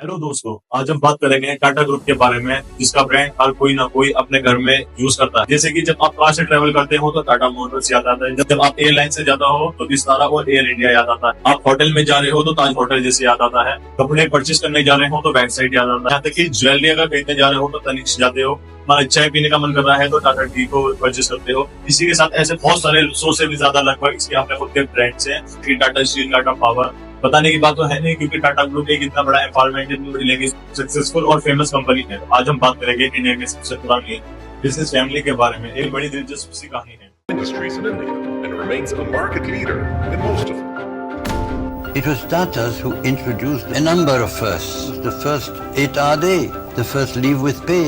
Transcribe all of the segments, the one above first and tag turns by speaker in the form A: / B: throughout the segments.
A: Hello दोस्तों, आज हम बात करेंगे टाटा ग्रुप के बारे में, जिसका ब्रांड हर कोई ना कोई अपने घर में यूज करता है। जैसे कि जब आप कार से ट्रेवल करते हो तो टाटा मोटर्स याद आता है, जब आप एयरलाइन से जाता हो तो विस्तारा और एयर इंडिया याद आता है। आप होटल में जा रहे हो तो ताज होटल जैसे याद आता है। कपड़े परचेज करने जा रहे हो तो बैक साइड याद आता है। यहाँ तक कि ज्वेलरी अगर खरीदने जा रहे हो तो तनिष्क जाते हो। हमारा चाय पीने का मन कर रहा है तो टाटा टी को परचेज करते हो। इसी के साथ ऐसे बहुत सारे 100 से भी ज्यादा लगभग इसके अपने खुद के ब्रांड्स हैं। टाटा स्टील, टाटा पावर, बताने की बात तो है नहीं, क्योंकि टाटा ग्रुप एक इतना बड़ा एनवायरमेंटल सक्सेसफुल और फेमस कंपनी है। आज हम बात करेंगे इंडिया के सबसे पुरानी बिजनेस फैमिली के बारे में। एक बड़ी दिलचस्प सी कहानी है।
B: Industries in India and remains a market leader in most of them.
C: It was Tatas who introduced a number of firsts. The first 8-hour day, the first leave with pay.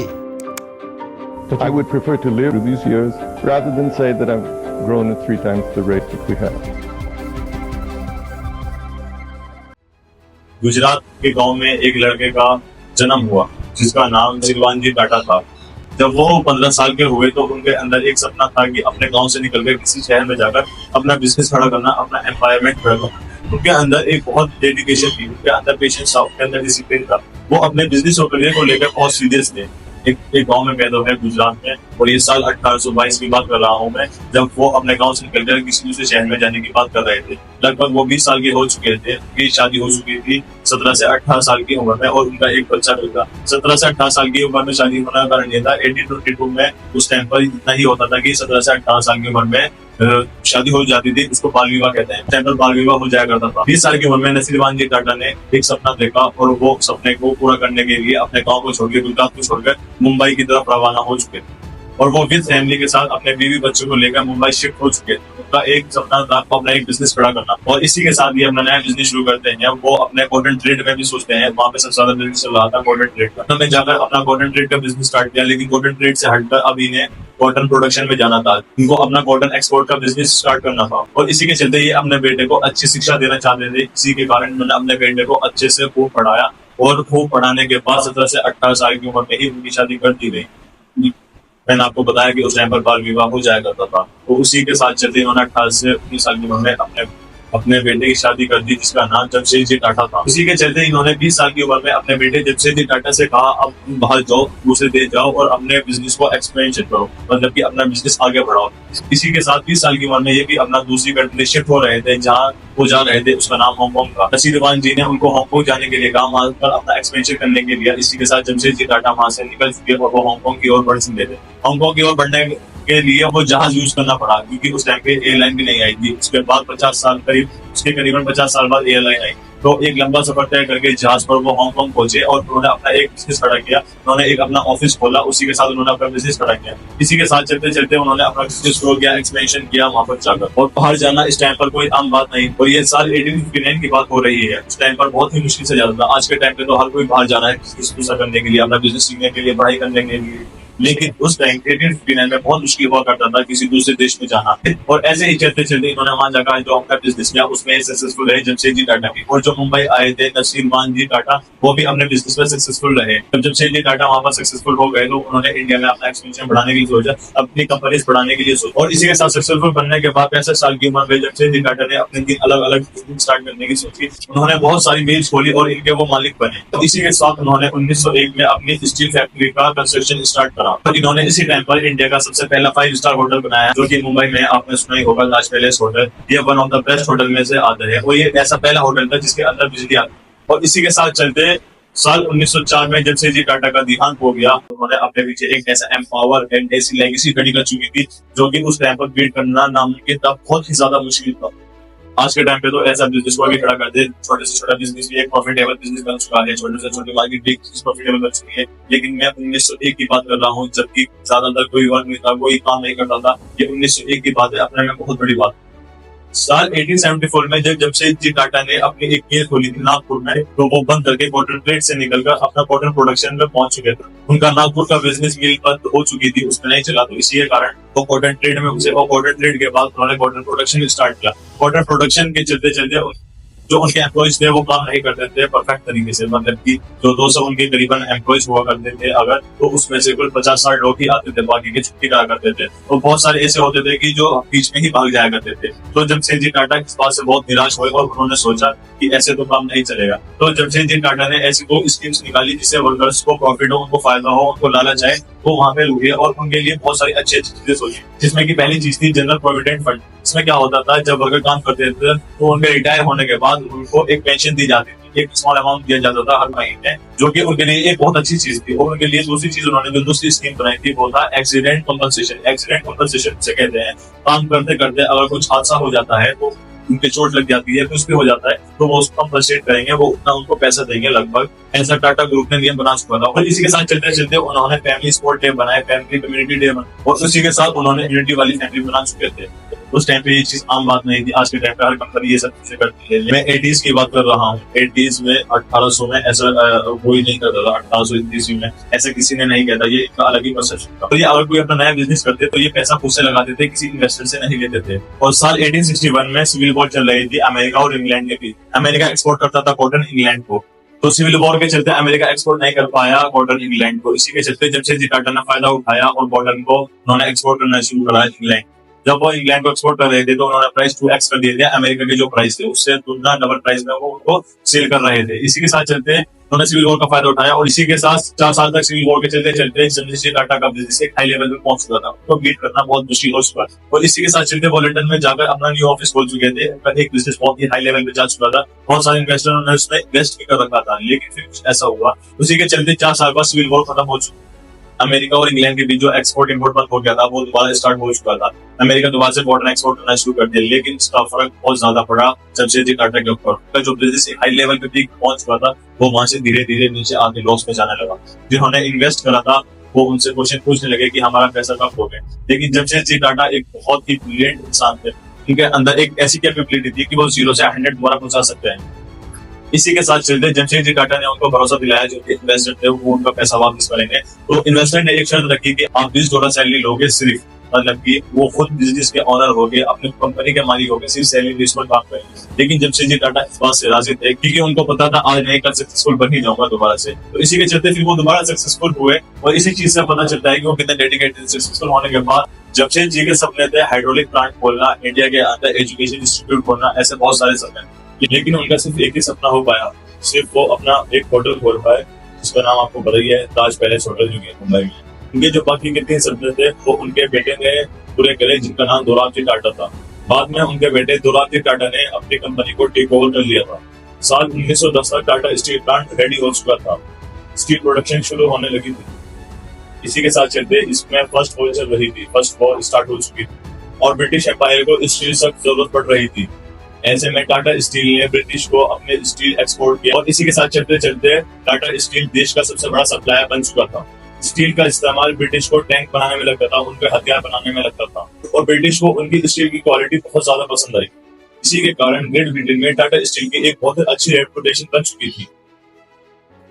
D: I would prefer to live through these years rather than say that I've grown at 3 times the rate that we have.
A: Gujarat के गांव में एक लड़के का जन्म हुआ जिसका नाम सिलवानजी टाटा था। जब वो 15 साल के हुए तो उनके अंदर एक सपना था कि अपने गांव से निकलकर किसी शहर में जाकर अपना बिजनेस खड़ा करना, अपना एम्पावरमेंट खड़ा करना। उनके अंदर एक बहुत डेडिकेशन थी, उनके अंदर पेशेंस था, उनके अंदर डिसिप्लिन था। वो अपने बिजनेस और करियर को लेकर बहुत सीरियस थे। एक गांव में पैदा हुए गुजरात में, और ये साल 1822 की बात कर रहा हूँ मैं, जब वो अपने गांव से निकलकर किसी दूसरे शहर में जाने की बात कर रहे थे। लगभग वो 20 साल के हो चुके थे। उनकी शादी हो चुकी थी 17 से 18 साल की उम्र में, और उनका एक बच्चा भी था। 17 से 18 साल की उम्र में शादी होने का कारण ये था, 1822 में उस टाइम पर इतना ही होता था कि 17 से 18 साल की उम्र में शादी हो जाती थी। इसको बाल विवाह कहते हैं। टाइम पर बाल विवाह हो जाया करता था। 20 साल की उम्र में नसीरवान जी टाटा ने एक सपना देखा, और वो सपने को पूरा करने के लिए अपने गांव को छोड़कर, गुजरात को छोड़कर मुंबई की तरफ रवाना हो चुके थे। और वो विद फैमिली के साथ अपने बीवी बच्चों को लेकर मुंबई शिफ्ट हो चुके थे। उनका एक सपना था अपना एक बिजनेस खड़ा करना, और इसी के साथ ये अपना नया बिजनेस शुरू करते हैं। वो अपने कॉटन ट्रेड में भी सोचते हैं। वहाँ पे सबसे ज्यादा बिजनेस चल रहा था कॉटन ट्रेड का। उन्होंने जाकर अपना कॉटन ट्रेड का बिजनेस स्टार्ट किया, लेकिन कॉटन ट्रेड से हटकर अब इन्हें कॉटन प्रोडक्शन में जाना था। उनको अपना कॉटन एक्सपोर्ट का बिजनेस स्टार्ट करना था, और इसी के चलते ये अपने बेटे को अच्छी शिक्षा देना चाहते थे। इसी के कारण उन्होंने अपने बेटे को अच्छे से खूब पढ़ाया, और खूब पढ़ाने के बाद 17 से 18 साल की उम्र में ही उनकी शादी कर दी गई। मैंने आपको बताया कि उस टाइम पर बाल विवाह हो जाया करता था, तो उसी के साथ चलते उन्होंने 18 से 19 साल की उम्र में अपने बेटे की शादी कर दी, जिसका नाम जमशेद जी टाटा था। इसी के चलते इन्होंने 20 साल की उम्र में अपने बेटे जमशेद जी टाटा से कहा, अब तुम बाहर जाओ, दूसरे देश जाओ और अपने बिजनेस को एक्सपेंशन करो, मतलब कि अपना बिजनेस आगे बढ़ाओ। इसी के साथ 20 साल की उम्र में ये भी अपना दूसरी कंट्री शिफ्ट हो रहे थे, जहाँ वो जा रहे थे उसका नाम हांगकांग था। नसीरवान जी ने उनको हांगकांग जाने के लिए कहा, वहां पर अपना एक्सपेंशन करने के लिए। इसी के साथ जमशेद जी टाटा वहां से निकल चुके और वो हांगकांग की ओर बढ़ चुके थे। हांगकांग की ओर बढ़ने के लिए वो जहाज यूज करना पड़ा, क्योंकि उस टाइम पे एयरलाइन भी नहीं आई थी। उसके बाद 50 साल करीबन 50 साल बाद एयरलाइन आई। तो एक लंबा सफर तय करके जहाज पर वो हांगकांग पहुंचे, और उन्होंने अपना एक बिजनेस खड़ा किया। उन्होंने एक अपना ऑफिस खोला, उसी के साथ उन्होंने अपना बिजनेस खड़ा किया। इसी के साथ चलते चलते उन्होंने अपना बिजनेस ग्रो किया, एक्सपेंशन किया वहां पर जाकर। और बाहर जाना इस टाइम पर कोई आम बात नहीं। और ये साल 1859 की बात हो रही है। उस टाइम पर बहुत ही मुश्किल से जाता था। आज के टाइम पे तो हर कोई बाहर जाना है बिजनेस करने के लिए, अपना बिजनेस सीखने के लिए, पढ़ाई करने के लिए। लेकिन उस टाइम 1859 में बहुत मुश्किल हुआ करता था किसी दूसरे देश में जाना। और ऐसे ही चलते चलते इन्होंने वहां जाकर जो अपना बिजनेस किया उसमें सक्सेसफुल रहे जमशेद जी टाटा भी। और जो मुंबई आए थे नसीरवान जी टाटा, वो भी अपने बिजनेस में सक्सेसफुल रहे। जब जमशेद जी टाटा वहां पर सक्सेसफुल हो गए तो उन्होंने इंडिया में अपना एक्सपेंशन बढ़ाने की सोचा, अपनी कंपनीज बढ़ाने के लिए सोचा। और इसी के साथ सक्सेसफुल बनने के बाद 65 साल की उम्र में जमशेद जी टाटा ने अपने 3 अलग अलग बिजनेस स्टार्ट करने की सोची। उन्होंने बहुत सारी मिल्स खोली और इनके वो मालिक बने। तो इसी के साथ उन्होंने 1901 में अपनी स्टील फैक्ट्री का कंस्ट्रक्शन स्टार्ट करा। और इन्होंने इसी टाइम पर इंडिया का सबसे पहला 5 स्टार होटल बनाया, जो कि मुंबई में आपने सुना ही होगा, ताज पैलेस होटल। ये one of the best hotel में से आता है, और ये ऐसा पहला होटल था जिसके अंदर बिजली आती। और इसी के साथ चलते साल 1904 में जमशेद जी टाटा का देहांत हो गया। उन्होंने अपने पीछे एक ऐसा एम्पावर एंड ऐसी लेगेसी खड़ी कर चुकी थी, जो कि उस टाइम पर बीट करना नामुमकिन था, बहुत ही ज्यादा मुश्किल था। आज के टाइम पे तो ऐसा बिजनेस को भी खड़ा कर दे, छोटे से छोटा बिजनेस भी एक प्रॉफिटेबल बिजनेस बन चुका है, छोटे से छोटे मार्केट भी प्रॉफिटेबल बन चुकी है। लेकिन मैं 1901 की बात कर रहा हूँ, जबकि ज्यादातर कोई वर्क नहीं था, कोई काम नहीं करता था। ये 1901 की बात है, अपने में बहुत बड़ी बात। साल 1874 में जब जमशेद जी टाटा ने अपनी एक मिल खोली थी नागपुर में, तो वो बंद करके कॉटन ट्रेड से निकलकर अपना कॉटन प्रोडक्शन में पहुंच चुके थे। उनका नागपुर का बिजनेस मिल बंद हो चुकी थी, उसमें नहीं चला, तो इसी के कारण वो कॉटन ट्रेड में घुसे। और कॉटन ट्रेड के बाद उन्होंने कॉटन प्रोडक्शन स्टार्ट किया। कॉटन प्रोडक्शन के चलते चलते जो उनके एम्प्लॉइज थे वो काम नहीं करते थे परफेक्ट तरीके से, मतलब कि जो 200 उनके करीबन एम्प्लॉइज हुआ करते थे अगर, तो उसमें से कुल 50-60 लोग ही आते थे, बाकी के छुट्टी करा करते थे। तो बहुत सारे ऐसे होते थे कि जो बीच में ही भाग जाया करते थे। तो जमशेदजी टाटा इस बात से बहुत निराश हुए और उन्होंने सोचा कि ऐसे तो काम नहीं चलेगा। तो जमशेदजी टाटा ने ऐसी 2 स्कीम्स निकाली जिससे वर्कर्स को प्रॉफिट हो, उनको फायदा हो, उनको लालच आए, वो वहां पे रुके और उनके लिए बहुत सारी अच्छी अच्छी चीजें सोची। जिसमें की पहली चीज थी जनरल प्रोविडेंट फंड। इसमें क्या होता था, जब वर्कर काम करते थे तो उनके रिटायर होने के बाद उनको एक पेंशन दी जाती थी, एक स्मॉल अमाउंट दिया जाता था हर महीने, जो कि उनके लिए एक बहुत अच्छी चीज थी। और उनके लिए दूसरी चीज उन्होंने जो दूसरी स्कीम बनाई थी वो था एक्सीडेंट कंपनसेशन। एक्सीडेंट कंपनसेशन से कहते हैं काम करते करते अगर कुछ हादसा हो जाता है, तो उनके चोट लग जाती है, कुछ भी हो जाता है, तो वो उसको कंपनसेट करेंगे, वो उतना उनको पैसा देंगे लगभग। ऐसा टाटा ग्रुप ने नियम बना चुका था। और इसी के साथ चलते चलते उन्होंने फैमिली स्पोर्ट डे बनाए, फैमिली कम्युनिटी डे बनाए, और उसी के साथ उन्होंने यूनिटी वाली फैमिली बना चुके थे। उस टाइम पे ये चीज आम बात नहीं थी, आज के टाइम पे हर कंपनी ये सब चीजें करती है। मैं 80s की बात कर रहा हूँ। 80s में 1800 में ऐसा कोई नहीं करता था। 1880 में ऐसा किसी ने नहीं कहता, ये एक अलग ही परसेप्शन था। तो ये अगर कोई अपना नया बिजनेस करते तो ये पैसा खुद से लगाते थे, किसी इन्वेस्टर से नहीं लेते थे। और साल 1861 में सिविल वॉर चल रही थी अमेरिका और इंग्लैंड के बीच। अमेरिका एक्सपोर्ट करता था कॉटन इंग्लैंड को, तो सिविल वॉर के चलते अमेरिका एक्सपोर्ट नहीं कर पाया कॉटन इंग्लैंड को। इसी के चलते जमशेदजी टाटा ने फायदा उठाया और कॉटन को उन्होंने एक्सपोर्ट करना शुरू करा इंग्लैंड। जब वो इंग्लैंड को एक्सपोर्ट कर रहे थे तो उन्होंने प्राइस 2x कर दिए थे। अमेरिका के जो प्राइस थे उससे दुगना डबल प्राइस में वो उनको सेल कर रहे थे। इसी के साथ चलते उन्होंने सिविल वॉर का फायदा उठाया और इसी के साथ 4 साल तक सिविल वॉर के चलते चलते जमशेदजी टाटा का बिजनेस एक हाई लेवल पे पहुंच चुका था। तो बीट करना बहुत मुश्किल हो चुका। और इसी के साथ चलते वो लंदन में जाकर अपना न्यू ऑफिस खोल चुके थे। उनका एक बिजनेस बहुत ही हाई लेवल पे जा चुका था, बहुत सारे इन्वेस्टरों ने उसमें इन्वेस्ट भी कर रखा था। लेकिन फिर कुछ ऐसा हुआ, उसी के चलते 4 साल बाद सिविल वॉर खत्म हो चुका। अमेरिका और इंग्लैंड के बीच जो एक्सपोर्ट इंपोर्ट बंद हो गया था वो दोबारा स्टार्ट हो चुका था। अमेरिका दोबारा से कॉटन एक्सपोर्ट करना शुरू कर दिया, लेकिन इसका फर्क बहुत ज्यादा पड़ा जमशेदजी टाटा के ऊपर। उनका जो बिजनेस हाई लेवल पे पीक पहुंच चुका था वो वहां से धीरे धीरे नीचे आके लॉस में जाने लगा। जिन्होंने इन्वेस्ट करा था वो उनसे क्वेश्चन पूछने लगे कि हमारा पैसा कब हो गया। लेकिन जमशेदजी टाटा एक बहुत ही ब्रिलियंट इंसान थे। उनके अंदर एक ऐसी कैपेबिलिटी थी कि वो 0 से 100 दोबारा पहुंचा सकते हैं। इसी के साथ चलते जमशेदजी टाटा ने उनको भरोसा दिलाया, जो इन्वेस्टर थे वो उनका पैसा वापस करेंगे। तो इन्वेस्टर ने एक शर्त रखी कि आप $20 सैलरी लोगे सिर्फ, मतलब कि वो खुद बिजनेस के ऑनर हो गए, अपनी कंपनी के मालिक हो गए, सिर्फ सैलरी बेस पर काम करेंगे। लेकिन जमशेदजी टाटा इस बात से राजी थे क्योंकि उनको पता था आज नहीं कल सक्सेसफुल बन ही जाऊंगा दोबारा से। तो इसी के चलते फिर वो दोबारा सक्सेसफुल हुए। और इसी चीज से पता चलता है कि वो कितने डेडिकेटेड। सक्सेसफुल होने के बाद जमशेदजी के सपने थे हाइड्रोलिक प्लांट खोलना, इंडिया के अंदर एजुकेशन इंस्टीट्यूट खोलना, ऐसे बहुत सारे सपने। लेकिन उनका सिर्फ एक ही सपना हो पाया, सिर्फ वो अपना एक होटल खोल पाए जिसका नाम आपको पता ही है, ताज पैलेस होटल, जो कि मुंबई में। उनके जो बाकी के 3 सपने थे वो उनके बेटे ने पूरे करे, जिनका नाम दोराबजी टाटा था। बाद में उनके बेटे दोराबजी टाटा ने अपनी कंपनी को टेक ओवर कर लिया था। साल 1910 तक टाटा स्टील प्लांट रेडी हो चुका था, स्टील प्रोडक्शन शुरू होने लगी थी। इसी के साथ चलते इसमें फर्स्ट वॉर चल रही थी, फर्स्ट वॉर स्टार्ट हो चुकी थी और ब्रिटिश एम्पायर को स्टील सख्त जरूरत पड़ रही थी। ऐसे में टाटा स्टील ने ब्रिटिश को अपने स्टील एक्सपोर्ट किया और इसी के साथ चलते चलते टाटा स्टील देश का सबसे बड़ा सप्लायर बन चुका था। स्टील का इस्तेमाल ब्रिटिश को टैंक बनाने में लगता था, उनके हथियार बनाने में लगता था और ब्रिटिश को उनकी स्टील की क्वालिटी बहुत ज्यादा पसंद आई। इसी के कारण ग्रेट ब्रिटेन में टाटा स्टील की एक बहुत अच्छी रेपुटेशन बन चुकी थी।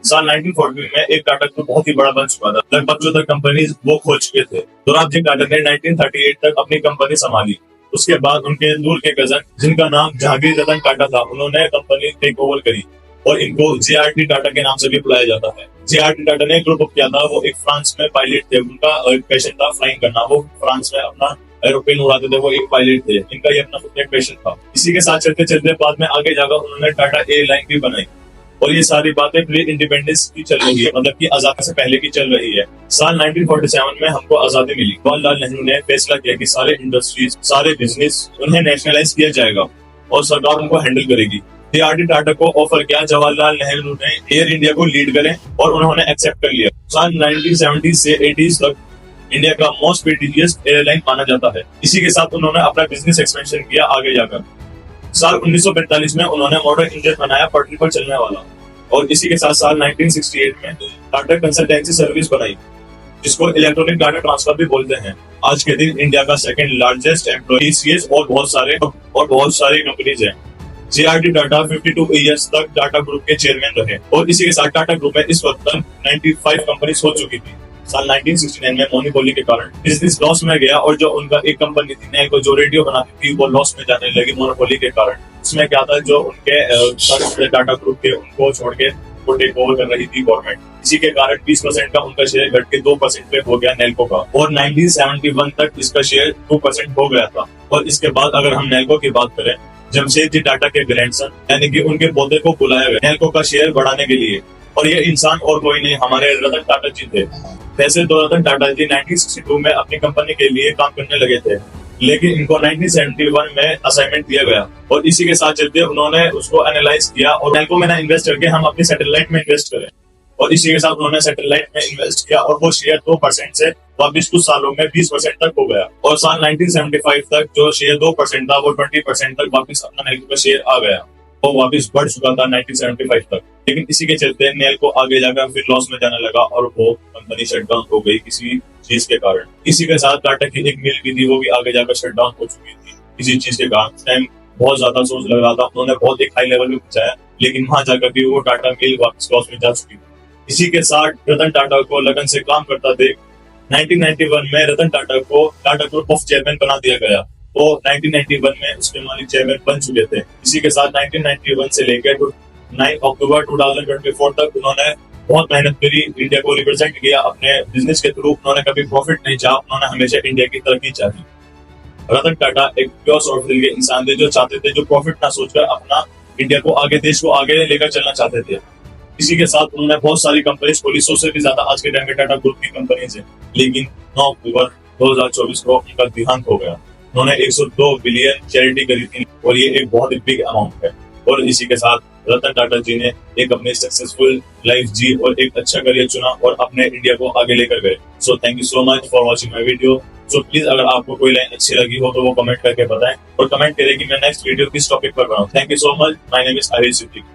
A: साल 1940 में एक टाटा ग्रुप बहुत ही बड़ा बन चुका था, लगभग 14 कंपनीज वो खोल चुके थे। दोराबजी टाटा ने 1938 तक अपनी कंपनी संभाली। उसके बाद उनके दूर के कजन, जिनका नाम जहांगीर रतन टाटा था, उन्होंने कंपनी टेक ओवर करी और इनको जेआरटी टाटा के नाम से भी बुलाया जाता है। जेआरटी टाटा ने ग्रुप अप किया था, वो एक फ्रांस में पायलट थे, उनका पैशन था फ्लाइंग करना, वो फ्रांस में अपना एरोप्लेन उड़ाते थे, वो एक पायलट थे, इनका ये अपना खुद एक पैशन था। इसी के साथ चलते चलते बाद में आगे जाकर उन्होंने टाटा एयरलाइन भी बनाई और ये सारी बातें प्री इंडिपेंडेंस की चल रही है, मतलब कि आजादी से पहले की चल रही है। साल 1947 में हमको आजादी मिली। जवाहरलाल नेहरू ने फैसला किया कि सारे इंडस्ट्रीज, सारे बिजनेस उन्हें नेशनलाइज किया जाएगा और सरकार उनको हैंडल करेगी। जेआरटी टाटा को ऑफर किया, जवाहरलाल नेहरू ने एयर इंडिया को लीड करें और उन्होंने एक्सेप्ट कर लिया। साल 1970 से 80 तक इंडिया का मोस्ट प्रेस्टिजियस एयरलाइन माना जाता है। इसी के साथ उन्होंने अपना बिजनेस एक्सपेंशन किया आगे जाकर। साल 1945 में उन्होंने मॉडल इंजन बनाया पटरी पर चलने वाला और इसी के साथ साल 1968 में टाटा कंसल्टेंसी सर्विस बनाई, जिसको इलेक्ट्रॉनिक डाटा ट्रांसफर भी बोलते हैं। आज के दिन इंडिया का सेकंड लार्जेस्ट एम्प्लॉय सीएस और बहुत सारे कंपनीज हैं। जेआरटी टाटा 52 इयर्स तक टाटा ग्रुप के चेयरमैन रहे और इसी के साथ टाटा ग्रुप में इस वक्त तक 95 कंपनीज हो चुकी थी। साल 1969 में मोनोपोली के कारण बिजनेस लॉस में गया और जो उनका एक कंपनी थी नेल्को जो रेडियो बनाती थी वो लॉस में जाने लगी मोनोपोली के कारण। उसमें क्या था जो उनके टाटा ग्रुप के उनको छोड़ के वो टेक ओवर कर रही थी गवर्नमेंट। इसी के कारण 20% का उनका शेयर घट के 2% पे हो गया नेल्को का और 1971 तक इसका शेयर 2% हो गया था। और इसके बाद अगर हम नेल्को की बात करें, जमशेदजी टाटा के ग्रैंडसन यानी कि उनके पोते को बुलाया गया नेल्को का शेयर बढ़ाने के लिए और ये इंसान और कोई नहीं हमारे रतन टाटा जी थे। वैसे तो रतन टाटा जी 1962 में अपनी कंपनी के लिए काम करने लगे थे, लेकिन इनको 1971 में असाइनमेंट दिया गया और इसी के साथ चलते उन्होंने उसको एनालाइज किया और नेल्को में ना इन्वेस्ट करके हम अपनी सैटेलाइट में इन्वेस्ट करें और इसी के साथ उन्होंने सैटेलाइट में इन्वेस्ट किया और वो शेयर 2% से वापिस कुछ सालों में 20% तक हो गया और साल 1975 तक जो शेयर 2% था वो 20% तक वापिस अपना नेल्को का शेयर आ गया। वो वापिस बढ़ चुका था 1975 तक, लेकिन इसी के चलते नेल्को आगे जाकर फिर लॉस में जाने लगा और वो कंपनी शट डाउन हो गई किसी चीज के कारण। इसी के साथ टाटा की एक मिल भी थी वो भी आगे जाकर शट डाउन हो चुकी थी किसी चीज के कारण। उस टाइम बहुत ज्यादा सोच लग रहा था, उन्होंने बहुत एक हाई लेवल पे पहुंचाया, लेकिन वहां जाकर भी वो टाटा मिल वापस लॉस में जा चुकी थी। इसी के साथ रतन टाटा को लगन से काम करता देख 1991 में रतन टाटा को टाटा ग्रुप ऑफ चेयरमैन बना दिया गया। वो 1991 में उसके मालिक चेयरमैन बन चुके थे। इसी के साथ 1991 से लेकर 9 अक्टूबर 2024 तक उन्होंने बहुत मेहनत करी, इंडिया को रिप्रेजेंट किया अपने बिजनेस के थ्रू। उन्होंने कभी प्रॉफिट नहीं चाहा, उन्होंने हमेशा इंडिया की तरक्की चाही। रतन टाटा एक प्योर सॉफ्ट दिल के इंसान थे जो चाहते थे जो प्रॉफिट ना सोचकर अपना इंडिया को आगे देश को आगे लेकर चलना चाहते थे। इसी के साथ उन्होंने बहुत सारी कंपनीज खोली, 100 से भी ज्यादा आज के टाइम में टाटा ग्रुप की कंपनीज है, लेकिन 9 अक्टूबर 2024 को उनका देहांत हो गया। उन्होंने 102 बिलियन चैरिटी करी थी और ये एक बहुत ही बिग अमाउंट है। और इसी के साथ रतन टाटा जी ने एक अपनी सक्सेसफुल लाइफ जी और एक अच्छा करियर चुना और अपने इंडिया को आगे लेकर गए। So thank you so much for watching my video. So please अगर आपको कोई लाइन अच्छी लगी हो तो वो कमेंट करके बताएं और कमेंट करें कि मैं नेक्स्ट वीडियो किस टॉपिक पर बनाऊं। Thank you so much. My name is Arif Siddiqui.